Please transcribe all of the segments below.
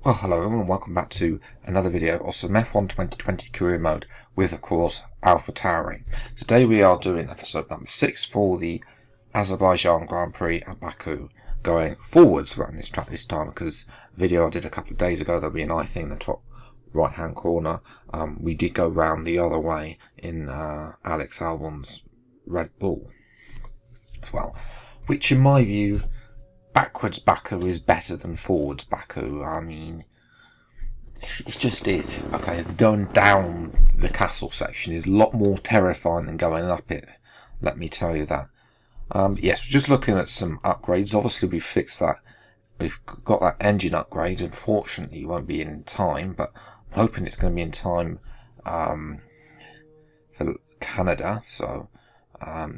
Well, hello everyone and welcome back to another video of some F1 2020 career mode with, of course, Alpha Tauri. Today we are doing episode number 6 for the Azerbaijan Grand Prix at Baku, going forwards around this track this time because the video I did a couple of days ago, there'll be an I thing in the top right hand corner. We did go round the other way in Alex Albon's Red Bull as well, which in my view, backwards Baku is better than forwards Baku. I mean, it just is. Okay, going down the castle section is a lot more terrifying than going up it. Let me tell you that. Yes, we're just looking at some upgrades. Obviously, we've fixed that. We've got that engine upgrade. Unfortunately, it won't be in time, but I'm hoping it's going to be in time for Canada. So,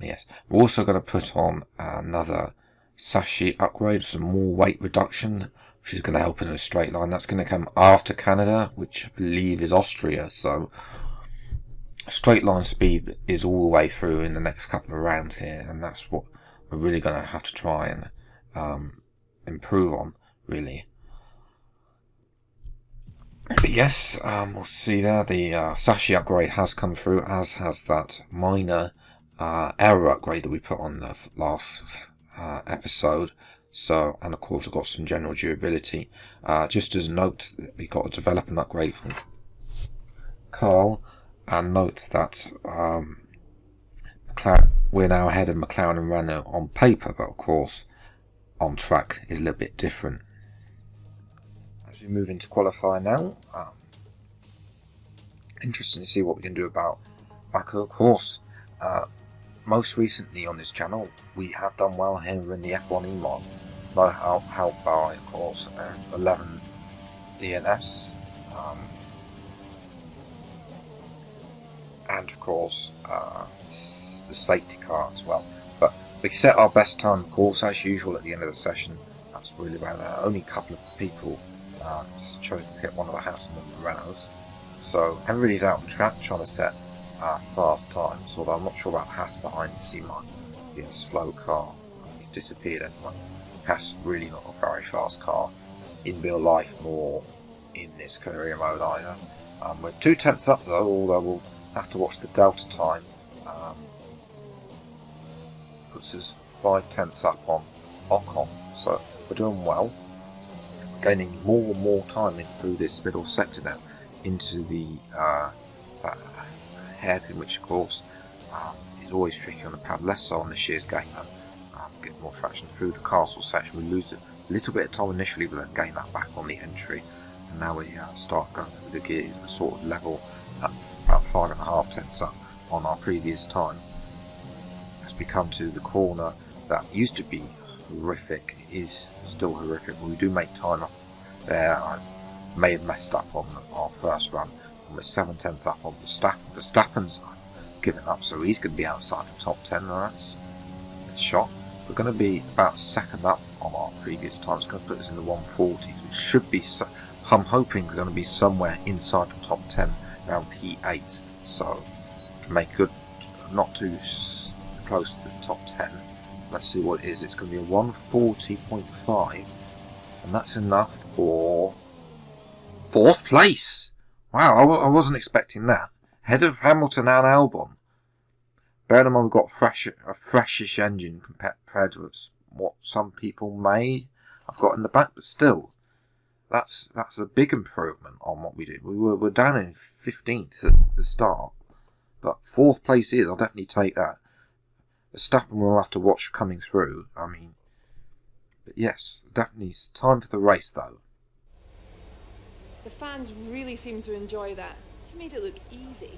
yes. We're also going to put on another Sashi upgrade, some more weight reduction, which is going to help in a straight line. That's going to come after Canada, which I believe is Austria. So straight line speed is all the way through in the next couple of rounds here, and that's what we're really going to have to try and improve on, really. But yes, we'll see there. The Sashi upgrade has come through, as has that minor aero upgrade that we put on the last episode. So, and of course we've got some general durability. Just as a note, we got a development upgrade from Carl, and note that we're now ahead of McLaren and Renault on paper, but of course on track is a little bit different. As we move into qualifying now, interesting to see what we can do about Baku. Of course, most recently on this channel, we have done well here in the F1 E-Mod. No help by, of course, 11 DNS. And of course, the safety car as well. But we set our best time, of course, as usual at the end of the session. That's really about that. Only a couple of people chose to hit one of the Haas and the Renaults. So everybody's out on track trying to set fast times, although I'm not sure about Haas behind us. He might be a slow car. He's disappeared anyway. Haas really not a very fast car in real life, nor in this career mode either. We're 2 tenths up though, although we'll have to watch the delta time. Puts us 5 tenths up on Ocon, so we're doing well. Gaining more and more time through this middle sector now into the hairpin, which of course is always tricky on the pad, less so on this year's game though. Get more traction through the castle section. We lose a little bit of time initially, but then gain that back on the entry, and now we start going through the gears and sort of level at about 5.5 tenths up on our previous time. As we come to the corner that used to be horrific, is still horrific, but we do make time up there. I may have messed up on our first run. We're 7 tenths up on Verstappen's given up, so he's going to be outside the top 10. That's a shot. We're going to be about a second up on our previous time. It's going to put us in the 140s, which should be, I'm hoping, is going to be somewhere inside the top 10 around P8. So to make good, not too close to the top 10. Let's see what it is. It's going to be a 140.5, and that's enough for 4th place. Wow, I wasn't expecting that. Ahead of Hamilton and Albon. Bear in mind we've got a freshish engine compared to what some people may have got in the back, but still, that's a big improvement on what we did. We're down in 15th at the start, but 4th place I'll definitely take that. Verstappen will have to watch coming through. I mean, but yes, definitely it's time for the race though. The fans really seem to enjoy that. You made it look easy.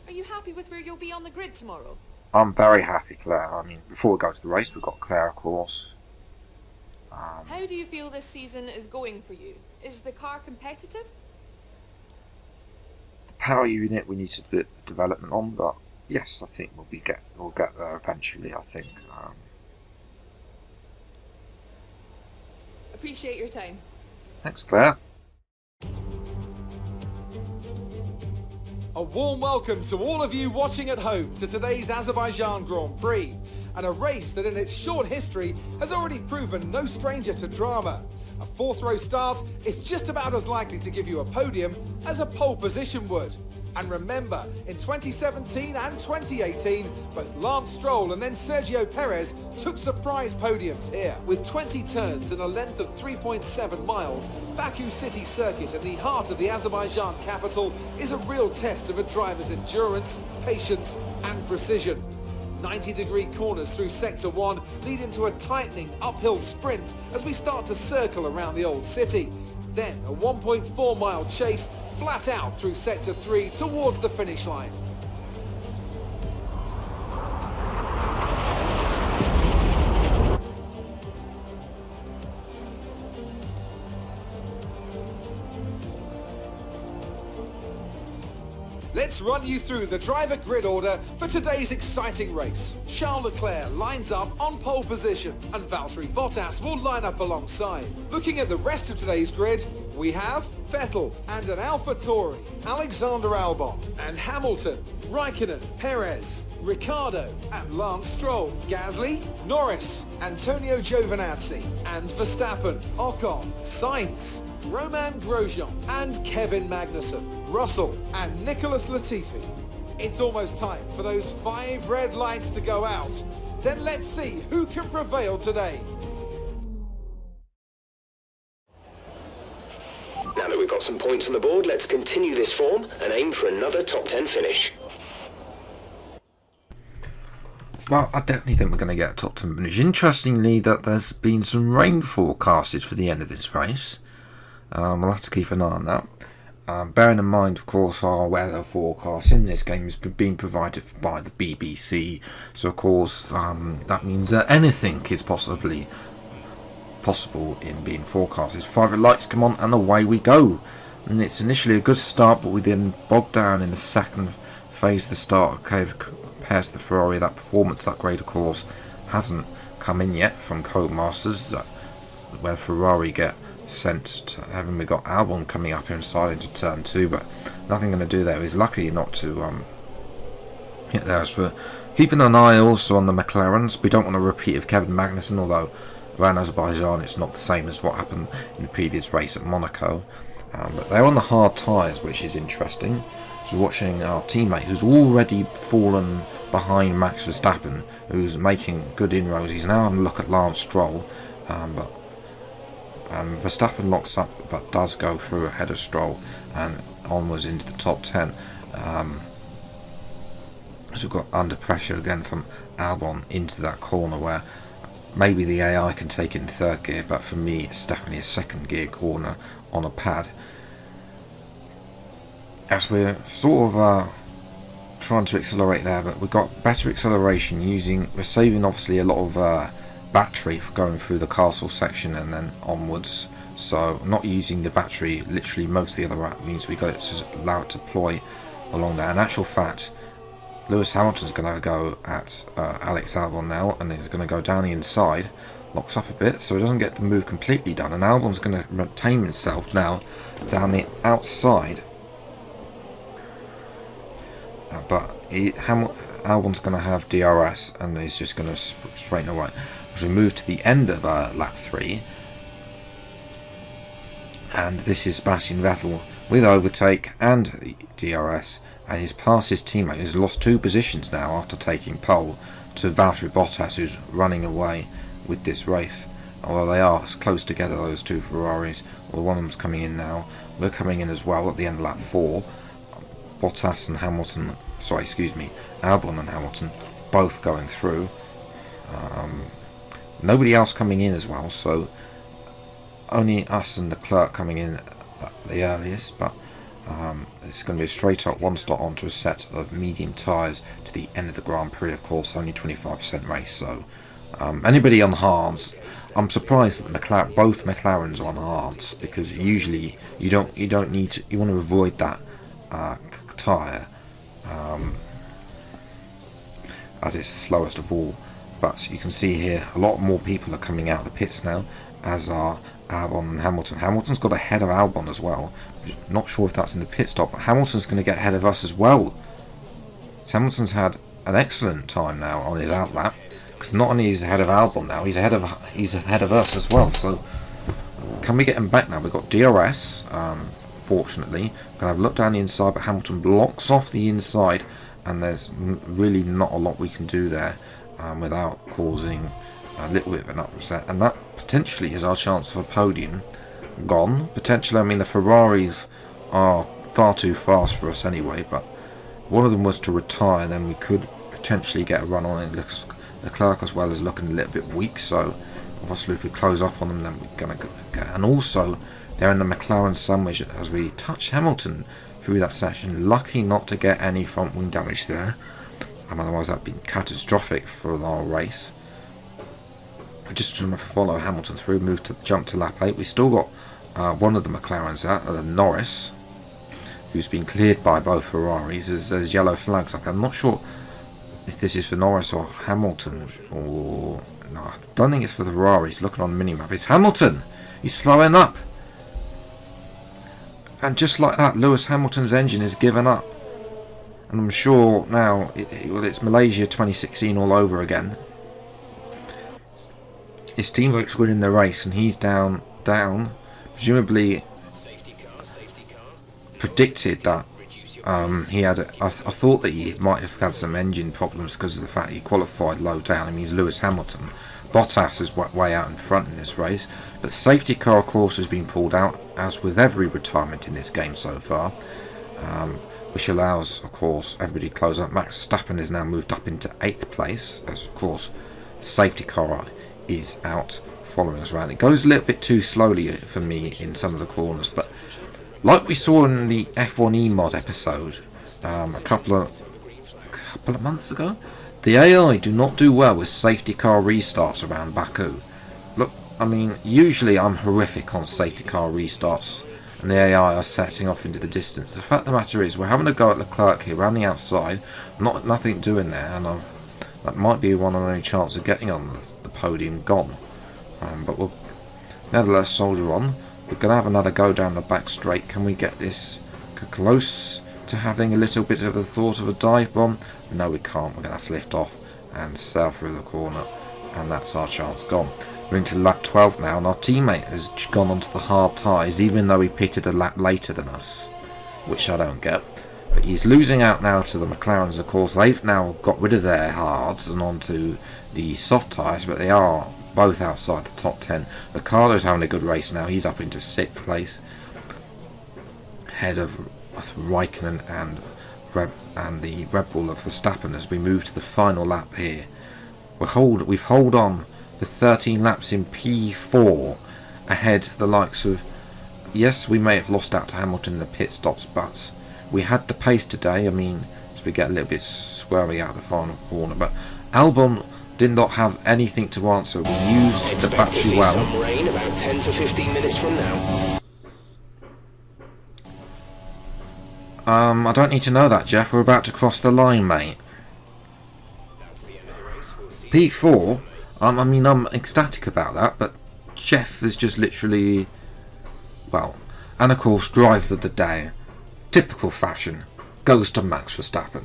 Are you happy with where you'll be on the grid tomorrow? I'm very happy, Claire. I mean, before we go to the race, we've got Claire, of course. How do you feel this season is going for you? Is the car competitive? The power unit we need to do development on, but yes, I think we'll get there eventually. I think. Appreciate your time. Thanks, Claire. A warm welcome to all of you watching at home to today's Azerbaijan Grand Prix, and a race that in its short history has already proven no stranger to drama. A fourth row start is just about as likely to give you a podium as a pole position would. And remember, in 2017 and 2018, both Lance Stroll and then Sergio Perez took surprise podiums here. With 20 turns and a length of 3.7 miles, Baku City Circuit in the heart of the Azerbaijan capital is a real test of a driver's endurance, patience and precision. 90-degree corners through Sector 1 lead into a tightening uphill sprint as we start to circle around the old city. Then a 1.4-mile chase flat out through Sector 3 towards the finish line. Let's run you through the driver grid order for today's exciting race. Charles Leclerc lines up on pole position and Valtteri Bottas will line up alongside. Looking at the rest of today's grid, we have Vettel and an Alpha Tauri, Alexander Albon and Hamilton, Raikkonen, Perez, Ricciardo and Lance Stroll, Gasly, Norris, Antonio Giovinazzi and Verstappen, Ocon, Sainz, Romain Grosjean and Kevin Magnussen, Russell and Nicholas Latifi. It's almost time for those 5 red lights to go out. Then let's see who can prevail today. Now that we've got some points on the board, let's continue this form and aim for another top 10 finish. Well, I definitely think we're going to get a top 10 finish. Interestingly, that there's been some rain forecasted for the end of this race. We'll have to keep an eye on that. Bearing in mind, of course, our weather forecast in this game has been provided by the BBC. So, of course, that means that anything is possible in being forecasted. 5 lights come on and away we go. And it's initially a good start, but we then bogged down in the second phase of the start. Okay, compared to the Ferrari, that performance upgrade, of course, hasn't come in yet from Codemasters, where Ferrari get sent to heaven. We got Albon coming up inside into turn 2, but nothing going to do there. He's lucky not to hit there. So we're keeping an eye also on the McLarens. We don't want a repeat of Kevin Magnussen, although around Azerbaijan it's not the same as what happened in the previous race at Monaco. But they're on the hard tyres, which is interesting. So watching our teammate, who's already fallen behind Max Verstappen, who's making good inroads. He's now having a look at Lance Stroll, but Verstappen locks up but does go through ahead of Stroll and onwards into the top 10. So we've got under pressure again from Albon into that corner where maybe the AI can take it in third gear, but for me it's definitely a second gear corner on a pad. As we're sort of trying to accelerate there, but we've got better acceleration we're saving obviously a lot of battery for going through the castle section and then onwards, so not using the battery literally most of the other route means we got it to allow it to deploy along there. In actual fact, Lewis Hamilton's going to go at Alex Albon now, and he's going to go down the inside, locks up a bit so he doesn't get the move completely done, and Albon's going to retain himself now down the outside, but Albon's going to have DRS and he's just going to straighten away. As we move to the end of lap 3, and this is Sebastian Vettel with overtake and DRS, and he's past his teammate. He's lost 2 positions now after taking pole to Valtteri Bottas, who's running away with this race. Although they are close together, those 2 Ferraris. Well, one of them's coming in now. We're coming in as well at the end of lap 4. Bottas and Hamilton, Albon and Hamilton both going through. Nobody else coming in as well, so only us and Leclerc coming in at the earliest, but it's going to be a straight up one slot onto a set of medium tyres to the end of the Grand Prix. Of course, only 25% race, so anybody on hards, I'm surprised that both McLarens are on hards, because usually you want to avoid that tyre as it's slowest of all. But you can see here a lot more people are coming out of the pits now, as are Albon and Hamilton. Hamilton's got ahead of Albon as well. Not sure if that's in the pit stop, but Hamilton's going to get ahead of us as well. So Hamilton's had an excellent time now on his outlap, because not only is he ahead of Albon now, he's ahead of us as well. So can we get him back now? We've got DRS, fortunately. We're going to have a look down the inside, but Hamilton blocks off the inside, and there's really not a lot we can do there without causing a little bit of an upset. And that potentially is our chance for a podium gone. Potentially, I mean, the Ferraris are far too fast for us anyway, but one of them was to retire, then we could potentially get a run on it. Leclerc as well is looking a little bit weak, so obviously if we close up on them, then we're going to get. And also, they're in the McLaren sandwich as we touch Hamilton through that section. Lucky not to get any front wing damage there, otherwise that'd be catastrophic for our race. We're just trying to follow Hamilton through, jump to lap 8. We still got one of the McLarens out, Norris, who's been cleared by both Ferraris. There's yellow flags up. I'm not sure if this is for Norris or Hamilton, or no, I don't think it's for the Ferraris. Looking on the minimap, it's Hamilton. He's slowing up, and just like that, Lewis Hamilton's engine has given up. And I'm sure now it's Malaysia 2016 all over again. His teammates winning the race, and he's down. Presumably predicted that he had. I thought that he might have had some engine problems because of the fact he qualified low down. I mean, he's Lewis Hamilton. Bottas is way out in front in this race, but the safety car, of course, has been pulled out, as with every retirement in this game so far, which allows, of course, everybody to close up. Max Verstappen is now moved up into 8th place, as of course the safety car is out following us around. It goes a little bit too slowly for me in some of the corners, but like we saw in the F1E mod episode a couple of months ago, the AI do not do well with safety car restarts around Baku. Look, I mean, usually I'm horrific on safety car restarts, and the AI are setting off into the distance. The fact of the matter is, we're having a go at Leclerc here around the outside, nothing doing there, and that might be one and only chance of getting on the podium gone. But we'll nevertheless soldier on. We're going to have another go down the back straight. Can we get this close to having a little bit of a thought of a dive bomb? No, we can't. We're going to have to lift off and sail through the corner, and that's our chance gone. We're into lap 12 now, and our teammate has gone onto the hard tyres, even though he pitted a lap later than us, which I don't get. But he's losing out now to the McLarens, of course. They've now got rid of their hards and onto the soft tyres, but they are both outside the top 10. Ricciardo's having a good race now. He's up into 6th place, ahead of Raikkonen and the Red Bull of Verstappen as we move to the final lap here. We've held on for 13 laps in P4, ahead the likes of, yes, we may have lost out to Hamilton in the pit stops, but we had the pace today. I mean, as we get a little bit squirrely out of the final corner, but Albon did not have anything to answer. We used the battery well. Some rain about 10 to 15 minutes from now. I don't need to know that, Jeff. We're about to cross the line, mate. P4. I mean, I'm ecstatic about that, but Jeff is just literally, well, and of course, driver of the day, typical fashion, goes to Max Verstappen.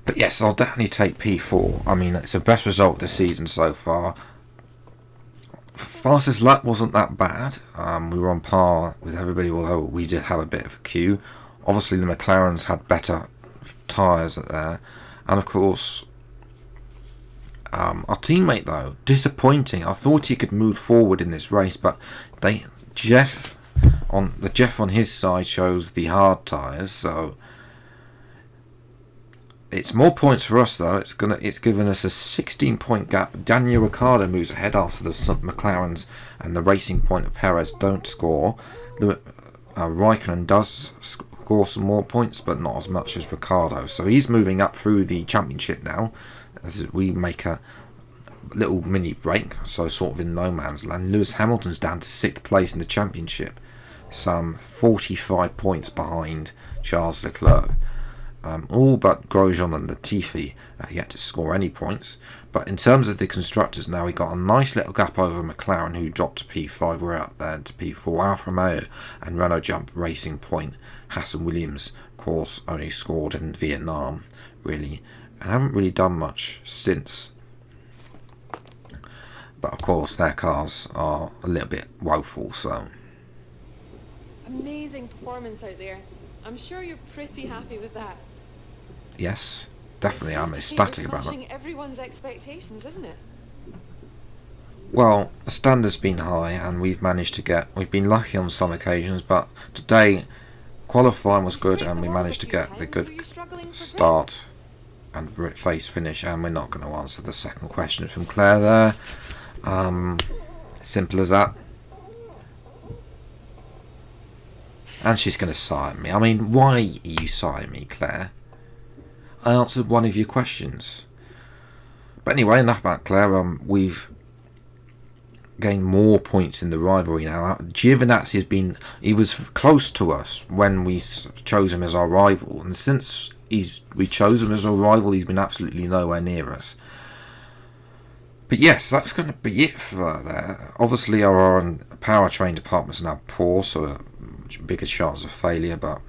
But yes, I'll definitely take P4. I mean, it's the best result this season so far. Fastest lap wasn't that bad. We were on par with everybody, although we did have a bit of a queue. Obviously, the McLarens had better tyres there. And of course, our teammate, though, disappointing. I thought he could move forward in this race, but Jeff on his side shows the hard tyres, so it's more points for us though. It's given us a 16-point gap. Daniel Ricciardo moves ahead after the McLarens and the Racing Point of Perez don't score. Raikkonen does score some more points, but not as much as Ricciardo. So he's moving up through the championship now as we make a little mini break, so sort of in no man's land. Lewis Hamilton's down to 6th place in the championship, some 45 points behind Charles Leclerc. All but Grosjean and Latifi have yet to score any points. But in terms of the constructors now, we got a nice little gap over McLaren, who dropped to P5. We're out there to P4. Alfa Romeo and Renault jump Racing Point. Hassan Williams, of course, only scored in Vietnam, really, and haven't really done much since. But of course their cars are a little bit woeful, so Amazing performance out there. I'm sure you're pretty happy with that. yes, definitely I'm It's safe to say ecstatic we're about that. smashing everyone's expectations, isn't it? Well, the standard's been high and we've been lucky on some occasions, but today qualifying was good and we managed to get the good start and face finish, and we're not going to answer the second question from Claire there. Simple as that. And she's going to sigh at me. I mean, why are you sighing me, Claire? I answered one of your questions. But anyway, enough about Claire. We've gained more points in the rivalry now. Giovinazzi he was close to us when we chose him as our rival, and since we chose him as our rival, he's been absolutely nowhere near us. But yes, that's going to be it for there. Obviously our powertrain department is now poor, so bigger chance of failure, but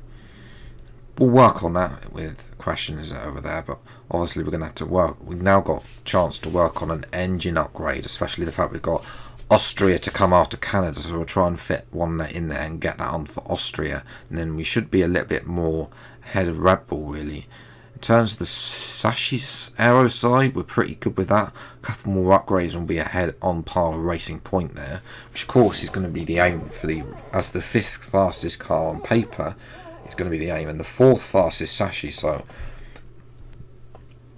we'll work on that with questions over there. But obviously we're going to have to work. We've now got a chance to work on an engine upgrade, especially the fact we've got Austria to come after Canada, so we'll try and fit one in there and get that on for Austria, and then we should be a little bit more ahead of Red Bull really. In terms of the Sashi's aero side, we're pretty good with that. A couple more upgrades and we'll be ahead on par with Racing Point there, which of course is going to be the aim for as the 5th fastest car on paper. It's going to be the aim, and the 4th fastest Sashi, so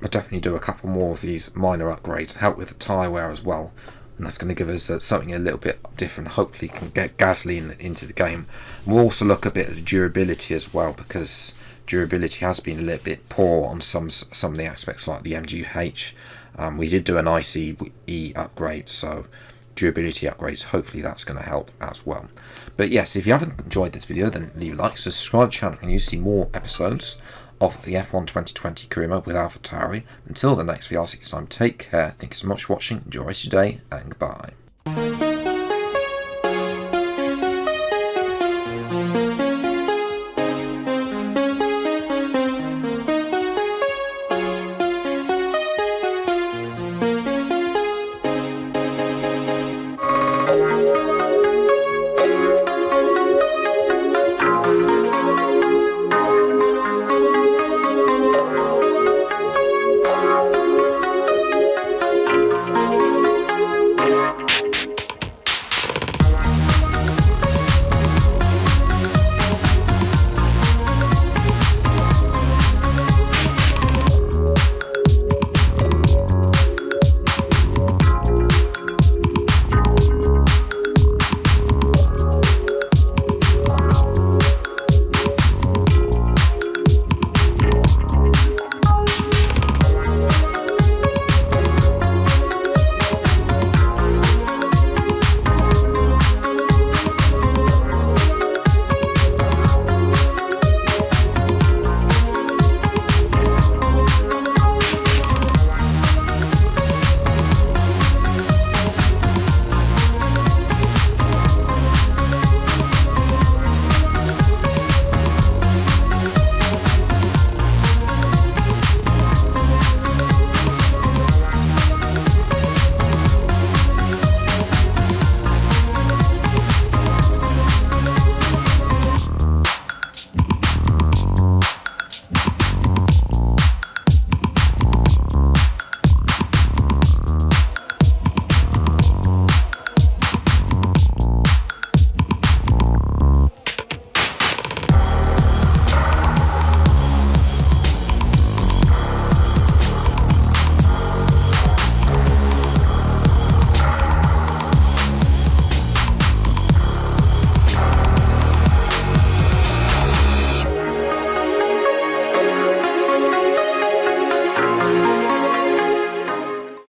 we'll definitely do a couple more of these minor upgrades, help with the tyre wear as well, and that's going to give us something a little bit different. Hopefully can get Gasly into the game. We'll also look a bit at durability as well, because durability has been a little bit poor on some of the aspects like the MGH. We did do an ICE upgrade, so durability upgrades, hopefully that's going to help as well. But yes, if you haven't enjoyed this video, then leave a like, subscribe to the channel and you see more episodes of the F1 2020 career mode with Alpha Tauri. Until the next VR6 time, take care, thank you so much for watching, enjoy the rest of your day, and goodbye.